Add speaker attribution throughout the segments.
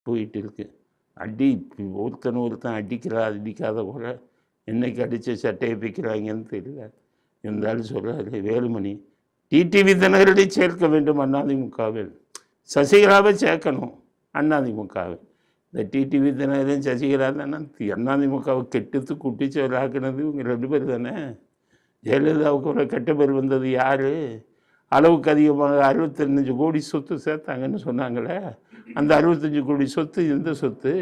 Speaker 1: போயிட்டு இருக்கு. அடி ஒருத்தன் அடிக்காத கூட என்னைக்கு அடித்த சட்டையை பிக்கிறாங்கன்னு தெரியல. இருந்தாலும் சொல்கிறாரு வேலுமணி, டிடிவி தினகரனை சேர்க்க வேண்டும் அதிமுகவில், சசிகலாவை சேர்க்கணும் அதிமுகவில். இந்த டிடிவி தினகரன் சசிகலா தானே அதிமுகவை கெட்டுத்து குட்டிச்சவராக்குனது இவங்க 2 பேர் தானே. ஜெயலலிதாவுக்கு ஒரு கெட்ட பேர் வந்தது யார்? அளவுக்கு அதிகமாக 65 கோடி சொத்து சேர்த்தாங்கன்னு சொன்னாங்களே, அந்த 65 கோடி சொத்து எந்த சொத்து?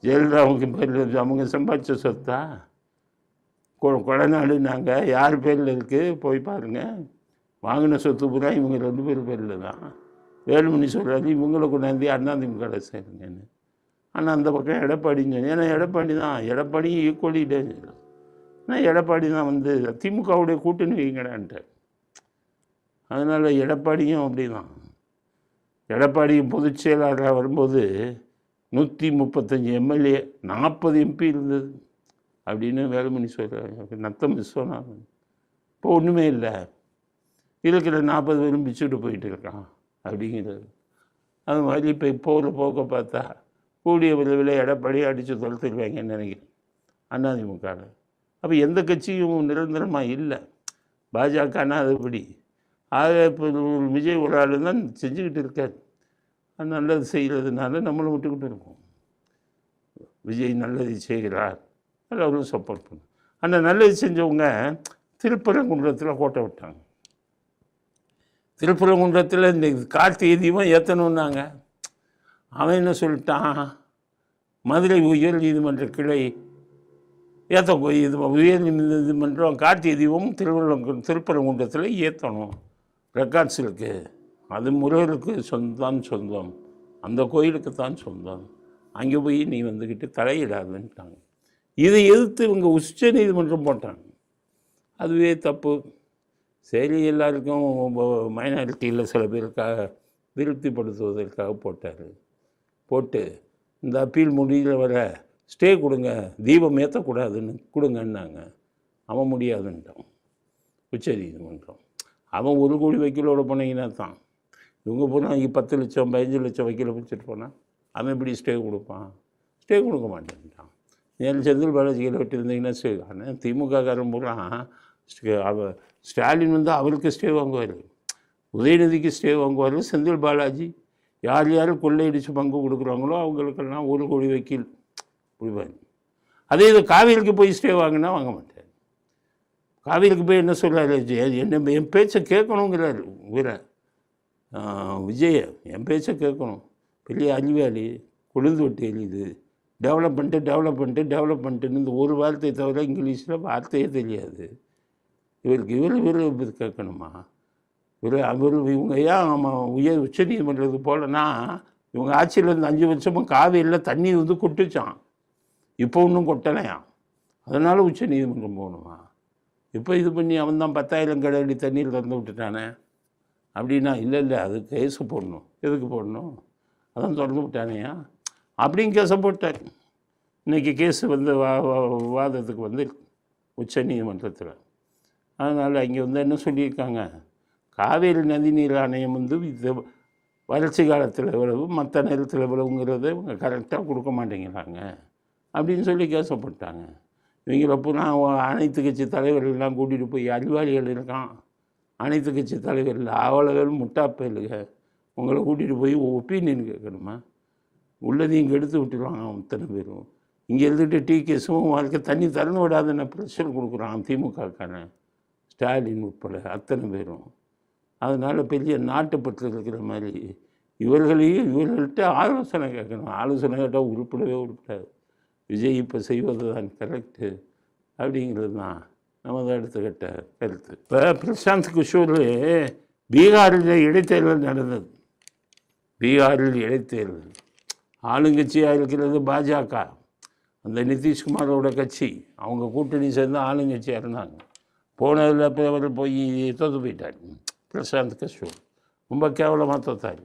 Speaker 1: ஜெயலலிதாவுக்கு பேரில் அவங்க சம்பாதிச்ச சொத்தா? கொடநாடுனாங்க, யார் பேரில் இருக்குது போய் பாருங்கள். வாங்கின சொத்து பூரா இவங்க 2 பேர் பேரில் தான். வேலுமணி சொல்கிறாரு இவங்களை கொண்டாந்து அதிமுக சேருங்கன்னு. ஆனால் அந்த பக்கம் எடப்பாடின்னு சொன்னேன். ஏன்னா எடப்பாடி ஈக்குவலி டேஞ்சர். ஆனால் எடப்பாடி தான் வந்து திமுகவுடைய கூட்டணி வைங்கடான்ட்டார். அதனால் எடப்பாடியும் அப்படி தான். எடப்பாடி பொதுச் செயலாளராக வரும்போது 135 எம்எல்ஏ 40 எம்பி இருந்தது அப்படின்னு வேலுமணி சொல்கிறார். நத்தம் விஸ்வநாதன் இப்போ ஒன்றுமே இல்லை, இருக்கிற 40 பேரும் பிச்சுட்டு போயிட்டு இருக்கான் அப்படிங்கிறது. அது மாதிரி இப்போ போகிற போக்க பார்த்தா கூடிய விரைவில் எடப்பாடி அடித்து தொலைத்துருவாங்கன்னு நினைக்கிறேன் அதிமுகவில். அப்போ எந்த கட்சியும் நிரந்தரமாக இல்லை. பாஜகனா அதுபடி. ஆக இப்போ விஜய் ஒரு ஆள் தான் செஞ்சுக்கிட்டு இருக்கார். நல்லது செய்கிறதுனால நம்மளும் விட்டுக்கிட்டு இருக்கோம். விஜய் நல்லது செய்கிறார், அவர்களும் சப்போர்ட் பண்ணும். அந்த நல்லது செஞ்சவங்க திருப்பரங்குன்றத்தில் கோட்டை விட்டாங்க. திருப்பரங்குன்றத்தில் இந்த கார்த்திகை தீபம் ஏற்றணுன்னாங்க. அவன் என்ன சொல்லிட்டான், மதுரை உயர் நீதிமன்ற கிளை உயர் நீதிமன்றம் கார்த்திகை தீபம் திருப்பரங்குன்றத்தில் ஏற்றணும், ரெக்கார்ட்ஸ் இருக்குது, அது முருகருக்கு சொந்தம், அந்த கோயிலுக்கு தான் சொந்தம், அங்கே போய் நீ வந்துக்கிட்டு தலையிடாதுன்ட்டாங்க. இதை எதிர்த்து இவங்க உச்ச நீதிமன்றம் போட்டாங்க. அதுவே தப்பு. சரி, எல்லாருக்கும் மைனாரிட்டியில் சில பேருக்காக திருப்திப்படுத்துவதற்காக போட்டு இந்த அப்பீல் முடிகிற வர ஸ்டே கொடுங்க, தீபம் ஏற்றக்கூடாதுன்னு கொடுங்கன்னாங்க. அவன் முடியாதுன்ட்டான் உச்ச நீதிமன்றம். அவன் 1 கோடி வக்கீலோட போனீங்கன்னா தான். இவங்க போனால் 10 லட்சம் 15 லட்சம் வக்கீலை பிடிச்சிட்டு போனால் அவன் எப்படி ஸ்டே கொடுப்பான்? ஸ்டே கொடுக்க மாட்டேன்ட்டான். செந்தில் பாலாஜியில் விட்டுருந்தீங்கன்னா ஸ்டே. ஆனால் திமுககாரன் பூரா ஸ்டாலின் வந்து அவருக்கு ஸ்டே வாங்குவார், உதயநிதிக்கு ஸ்டே வாங்குவார். செந்தில் பாலாஜி யார் கொள்ளையடித்து பங்கு கொடுக்குறாங்களோ அவங்களுக்கெல்லாம் 1 கோடி வக்கீல் கொடுப்பார். அதே இது காவிரிக்கு போய் ஸ்டே வாங்கினா வாங்க மாட்டார். காவிரிக்கு போய் என்ன சொல்கிறாரு, என் பேச்சை கேட்கணுங்கிறாரு விஜய, என் பேச்சை கேட்கணும். பெரிய அறிவாளி, கொழுந்து விட்டு எரியுது, டெவலப்மெண்ட்டுன்னு இந்த ஒரு வார்த்தையை தவிர இங்கிலீஷில் வார்த்தையே தெரியாது. இவர் கேட்கணுமா? இவங்க ஏன் உச்ச நீதிமன்றத்துக்கு போகலன்னா, இவங்க ஆட்சியில் இருந்து 5 வருஷமும் காவிரியில் தண்ணி வந்து கொட்டுச்சான், இப்போ ஒன்றும் கொட்டலையாம். அதனால் உச்ச நீதிமன்றம் போகணுமா? இப்போ இது பண்ணி அவன் தான் 10,000 கடை தண்ணீர் திறந்து விட்டுட்டானே அப்படின்னா, இல்லை அது கேஸு போடணும். எதுக்கு போடணும்? அதான் திறந்து விட்டானேயா அப்படின்னு கேஸை போட்டார். இன்றைக்கி கேஸு வந்து வாதத்துக்கு வந்து உச்ச நீதிமன்றத்தில். அதனால் அங்கே வந்து என்ன சொல்லியிருக்காங்க, காவேரி நதிநீர் ஆணையம் வந்து இது வறட்சி காலத்தில் எவ்வளவு, மற்ற நேரத்தில் எவ்வளவுங்கிறத இவங்க கரெக்டாக கொடுக்க மாட்டேங்கிறாங்க அப்படின்னு சொல்லி கேசப்பட்டாங்க. இவங்களை பூரா அனைத்து கட்சி தலைவர்கள்லாம் கூட்டிகிட்டு போய், அறிவாளிகள் இருக்கான் அனைத்து கட்சி தலைவர்கள், அவ்வளோ முட்டாப்பேலுங்க, உங்களை கூட்டிகிட்டு போய் ஒப்பீனியன் கேட்கணுமா? உள்ளதையும் கெடுத்து விட்டுருவாங்க அத்தனை பேரும். இங்கே இருந்துட்டு டிகேஸும் வாழ்க்கை தண்ணி திறந்து விடாதுன்னு ப்ரெஷர் கொடுக்குறான் திமுகக்காரன், ஸ்டாலின் உட்பட அத்தனை பேரும். அதனால் பெரிய நாட்டுப்பற்று இருக்கிற மாதிரி இவர்கள்ட்ட ஆலோசனை கேட்கணும். ஆலோசனை கேட்டால் உருப்படாது. விஜய் இப்போ செய்வது தான் கரெக்டு அப்படிங்கிறது தான் நமது அடுத்த கட்ட கருத்து. இப்போ பிரசாந்த் கிஷோர் பீகாரில் இடைத்தேர்தல் நடந்தது. பீகாரில் இடைத்தேர்தல் ஆளுங்கட்சியாக இருக்கிறது பாஜக, அந்த நிதிஷ்குமாரோட கட்சி, அவங்க கூட்டணி சேர்ந்து ஆளுங்கட்சியாக இருந்தாங்க. போனதில் இப்போ அவர் போய் தோற்று போயிட்டார் பிரசாந்த் கிஷோர், ரொம்ப கேவலமாக தோற்றார்.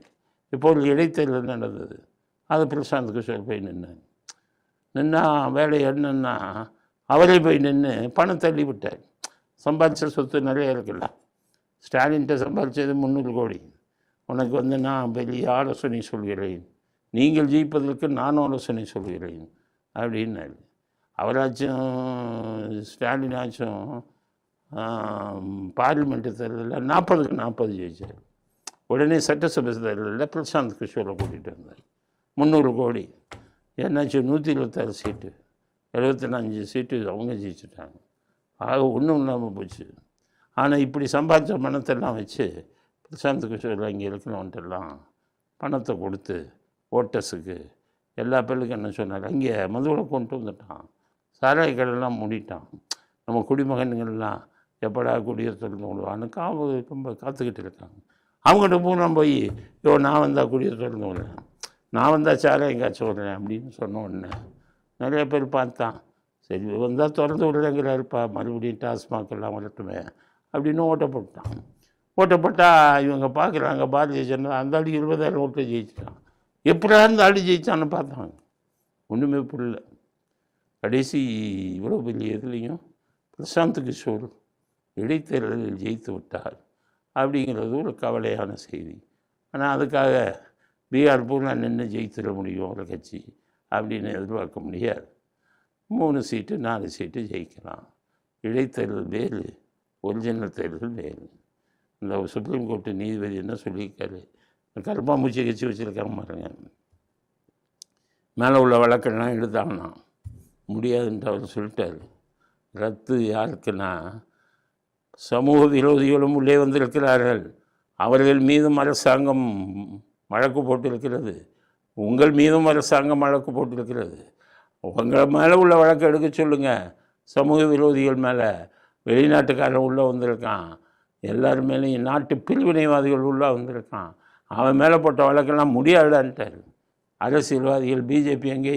Speaker 1: இப்போ ஒரு இடைத்தேர்தல் நடந்தது, அது பிரசாந்த் கிஷோர் போய் நின்னா வேலை என்னன்னா அவரே போய் நின்று பணம் தள்ளி விட்டார். சம்பாதிச்ச சொத்து நிறைய இருக்குல்ல, ஸ்டாலின்கிட்ட சம்பாதிச்சது 300 கோடி, உனக்கு வந்து நான் பெரிய ஆலோசனை சொல்கிறேன், நீங்கள் ஜெயிப்பதற்கு நான் ஆலோசனை சொல்கிறேன் அப்படின்னாரு. அவராச்சும் ஸ்டாலினாச்சும் பார்லிமெண்ட்டு தேர்தலில் 40க்கு 40 ஜெயிச்சார். உடனே சட்டசபை தேர்தலில் பிரசாந்த் கிஷோரை கூட்டிகிட்டு வந்தார். 300 கோடி என்னாச்சு, 126 சீட்டு, 75 சீட்டு அவங்க ஜெயிச்சுட்டாங்க. ஆக ஒன்றும் இல்லாமல் போச்சு. ஆனால் இப்படி சம்பாதிச்ச பணத்தெல்லாம் வச்சு பிரசாந்த் கிஷோர் அங்கே இருக்கிறவன்ட்டெல்லாம் பணத்தை கொடுத்து ஓட்டர்ஸுக்கு எல்லா பேருக்கும் என்ன சொன்னார், அங்கே மதுவில் கொண்டு வந்துட்டான், சாராய கடையெல்லாம் மூடிட்டான். நம்ம குடிமகன்கள்லாம் எப்படா குடியரசு விடுவான்னு ரொம்ப காத்துக்கிட்டு இருக்காங்க. அவங்ககிட்ட பூரா போய் நான் வந்தால் குடியரசு விடுறேன், நான் வந்தால் சாராயம் காய்ச்ச விடுறேன் அப்படின்னு சொன்ன உடனே நிறைய பேர் பார்த்தான். சரி வந்தால் திறந்து விடுறேங்கிறாருப்பா, மறுபடியும் டாஸ்மாகெல்லாம் வரட்டுமே அப்படின்னு ஓட்டப்பட்டான். ஓட்டப்பட்டால் இவங்க பார்க்குறாங்க பாரதிய ஜனதா அந்த ஆள் 20,000 ஓட்டை ஜெயிச்சிட்டான். எப்படா அந்த ஆள் ஜெயிச்சான்னு பார்த்தாங்க, ஒன்றுமே புரியல. கடைசி இவ்வளோ பெரிய இதுலேயும் பிரசாந்த் கிஷோர் இடைத்தேர்தலில் ஜெயித்து விட்டார் அப்படிங்கிறது ஒரு கவலையான செய்தி. ஆனால் அதுக்காக பீகார் பூரா நின்று ஜெயித்திட முடியும் ஒரு கட்சி அப்படின்னு எதிர்பார்க்க முடியாது. 3 சீட்டு 4 சீட்டு ஜெயிக்கலாம். இடைத்தேர்தல் வேறு, ஒரிஜினல் தேர்தல் வேறு. இந்த சுப்ரீம் கோர்ட்டு நீதிபதி என்ன சொல்லியிருக்காரு, கருப்பாம்பூச்சி கட்சி வச்சுருக்காங்க பாருங்க, மேலே உள்ள வழக்கெல்லாம் எடுத்தாங்கன்னா முடியாதுன்ட்டு அவர் சொல்லிட்டார். ரத்து யாருக்குன்னா சமூக விரோதிகளும் உள்ளே வந்திருக்கிறார்கள், அவர்கள் மீதும் அரசாங்கம் வழக்கு போட்டிருக்கிறது, உங்கள் மீதும் அரசாங்கம் வழக்கு போட்டிருக்கிறது. உங்கள் மேலே உள்ள வழக்கு எடுக்க சொல்லுங்கள். சமூக விரோதிகள் மேலே வெளிநாட்டுக்காரன் உள்ளே வந்திருக்கான், எல்லார் மேலேயும் நாட்டு பிரிவினைவாதிகள் உள்ளே வந்திருக்கான், அவன் மேலே போட்ட வழக்கெல்லாம் முடியாதுடான்ட்டார். அரசியல்வாதிகள் பிஜேபி எங்கே